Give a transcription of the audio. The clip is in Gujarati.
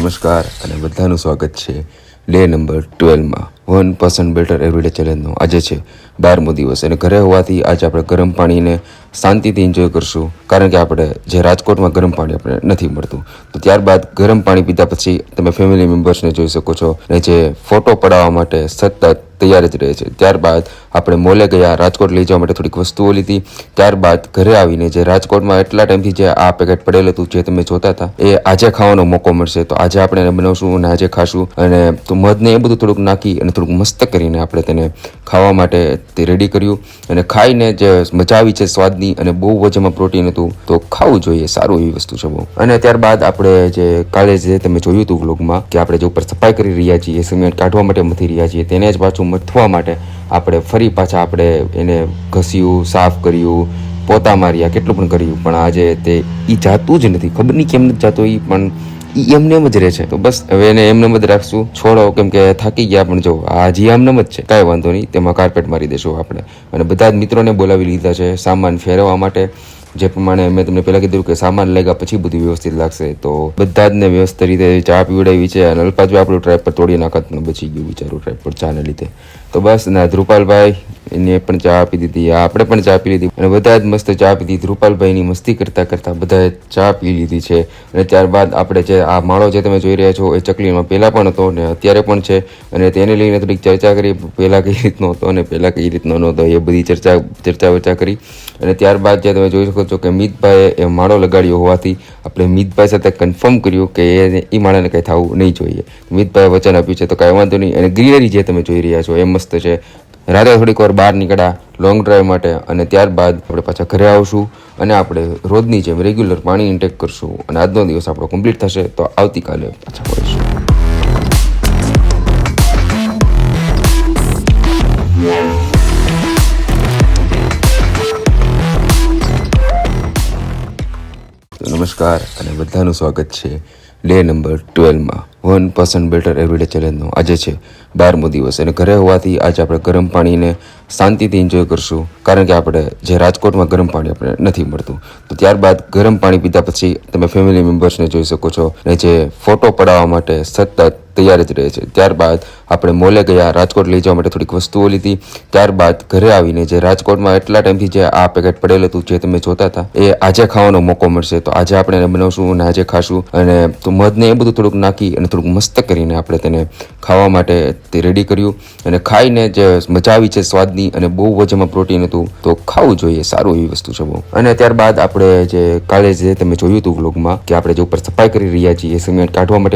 નમસ્કાર અને બધાનું સ્વાગત છે ડે નંબર 12માં 1% બેટર એવરીડે ચેલેન્જનો. આજે છે 12મો દિવસ અને ઘરે હોવાથી આજે આપણે ગરમ પાણીને શાંતિથી એન્જોય કરશું, કારણ કે આપણે જે રાજકોટમાં ગરમ પાણી આપણે નથી મળતું. તો ત્યારબાદ ગરમ પાણી પીધા પછી તમે ફેમિલી મેમ્બર્સને જોઈ શકો છો અને જે ફોટો પડાવવા માટે સતત તૈયાર જ રહે છે. ત્યારબાદ આપણે મોલે ગયા, રાજકોટ લઈ જવા માટે થોડીક વસ્તુઓ લીધી. ત્યારબાદ ઘરે આવીને જે રાજકોટમાં એટલા ટાઈમથી જે આ પેકેટ પડેલું હતું જે તમે જોતા હતા એ આજે ખાવાનો મોકો મળશે. તો આજે આપણે એને બનાવશું અને આજે ખાશું. અને તો મધને એ બધું થોડુંક નાખી અને થોડુંક મસ્ત કરીને આપણે તેને ખાવા માટે તે રેડી કર્યું અને ખાઈને જે મજા આવી છે સ્વાદની, અને બહુ જ એમાં પ્રોટીન હતું, તો ખાવું જોઈએ, સારું એવી વસ્તુ છે બહુ. અને ત્યારબાદ આપણે જે કાલે જે તમે જોયું હતું વ્લોગમાં કે આપણે જે ઉપર સફાઈ કરી રહ્યા છીએ, સિમેન્ટ કાઢવા માટે મથી રહ્યા છીએ, તેને જ પાછું મથવા માટે આપણે ફરી પાછા આપણે એને ઘસ્યું, સાફ કર્યું, પોતા માર્યા, કેટલું પણ કર્યું, પણ આજે તે એ જાતું જ નથી. ખબર નહીં કેમ નથી જાતો, એ પણ એમને એમ જ રહે છે. તો બસ હવે એને એમને જ રાખશું, છોડો, કેમ કે થાકી ગયા. પણ જો આ હજી એમને જ છે, કાંઈ વાંધો નહીં, તેમાં કાર્પેટ મારી દેશું આપણે. અને બધા જ મિત્રોને બોલાવી લીધા છે સામાન ફેરવવા માટે. જે પ્રમાણે મેં તમને પહેલાં કીધું કે સામાન લાગ્યા પછી બધું વ્યવસ્થિત લાગશે. તો બધા જ ને વ્યવસ્થિત રીતે ચા પીવડાવી છે. અને અલ્પાજ આપણું ટ્રાય પર તોડી નાખત પણ બચી ગયું બિચારું ટ્રાય પર ચાને લીધે. તો બસ ના ધ્રુપાલભાઈ એને પણ ચા આપી દીધી, આપણે પણ ચા પી લીધી અને બધા જ મસ્ત ચા પીધી. ધ્રુપાલભાઈની મસ્તી કરતાં કરતાં બધાએ ચા પી લીધી છે. અને ત્યારબાદ આપણે જે આ માળો જે તમે જોઈ રહ્યા છો એ ચકલીમાં પહેલાં પણ હતો ને અત્યારે પણ છે. અને તેને લઈને થોડીક ચર્ચા કરી, પહેલાં કઈ રીતનો હતો અને પહેલાં કઈ રીતનો નહોતો, એ બધી ચર્ચા કરી. અને ત્યારબાદ જે તમે જોઈ શકો છો કે મિતભાઈએ એ માળો લગાડ્યો હોવાથી આપણે મિતભાઈ સાથે કન્ફર્મ કર્યું કે એ માળાને કંઈ થવું નહીં જોઈએ. મિતભાઈએ વચન આપ્યું છે, તો કાંઈ વાંધો નહીં. અને ગ્રીનરી જે તમે જોઈ રહ્યા છો એ મસ્ત છે. રાતે થોડીક વાર બહાર નીકળ્યા લોંગ ડ્રાઈવ માટે અને ત્યારબાદ આપણે પાછા ઘરે આવશું અને આપણે રોજની જેમ રેગ્યુલર પાણી ઇન્ટેક કરશું. અને આજનો દિવસ આપણો કમ્પ્લીટ થશે, તો આવતીકાલે પાછા મળીશું. નમસ્કાર અને બધાનું સ્વાગત છે ડે નંબર 12માં 1% બેટર એવરીડે ચેલેન્જનો. આજે છે 12મો દિવસ અને ઘરે હોવાથી આજે આપણે ગરમ પાણીને શાંતિથી એન્જોય કરશું, કારણ કે આપણે જે રાજકોટમાં ગરમ પાણી આપણે નથી મળતું. તો ત્યારબાદ ગરમ પાણી પીધા પછી તમે ફેમિલી મેમ્બર્સને જોઈ શકો છો અને જે ફોટો પડાવવા માટે સતત તૈયાર જ રહે છે. ત્યારબાદ આપણે મોલે ગયા, રાજકોટ લઈ જવા માટે થોડીક વસ્તુઓ લીધી. ત્યારબાદ ઘરે આવીને જે રાજકોટમાં એટલા ટાઈમથી જે આ પેકેટ પડેલું હતું જે તમે જોતા હતા એ આજે ખાવાનો મોકો મળશે. તો આજે આપણે એને બનાવશું અને આજે ખાશું. અને તો મધને એ બધું થોડુંક નાખી અને થોડુંક મસ્ત કરીને આપણે તેને ખાવા માટે તે રેડી કર્યું. અને ખાઈને જે મજા આવી છે સ્વાદની, અને બહુ જ એમાં પ્રોટીન હતું, તો ખાવું જોઈએ, સારું એવી વસ્તુ છે બહુ. અને ત્યારબાદ આપણે જે કાલે જે તમે જોયું હતું વ્લોગમાં કે આપણે જે ઉપર સફાઈ કરી રહ્યા છીએ, સિમેન્ટ કાઢવા માટે